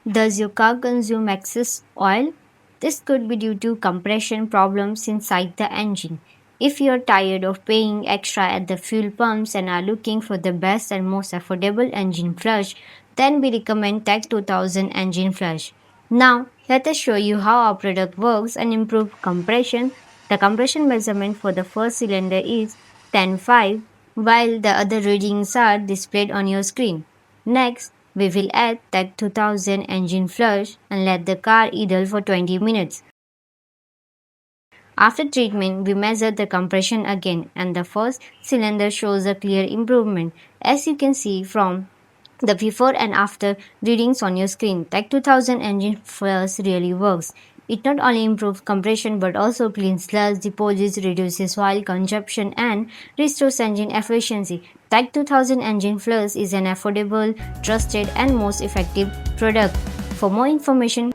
Does your car consume excess oil? This could be due to compression problems inside the engine. If you're tired of paying extra at the fuel pumps and are looking for the best and most affordable engine flush, then we recommend TEC 2000 Engine Flush. Now, let us show you how our product works and improve compression. The compression measurement for the first cylinder is 10.5, while the other readings are displayed on your screen. Next, we will add TEC 2000 engine flush and let the car idle for 20 minutes. After treatment, we measure the compression again and the first cylinder shows a clear improvement. As you can see from the before and after readings on your screen, TEC 2000 engine flush really works. It not only improves compression but also cleans sludge deposits, reduces oil consumption, and restores engine efficiency. TEC 2000 engine flush is an affordable, trusted, and most effective product. For more information,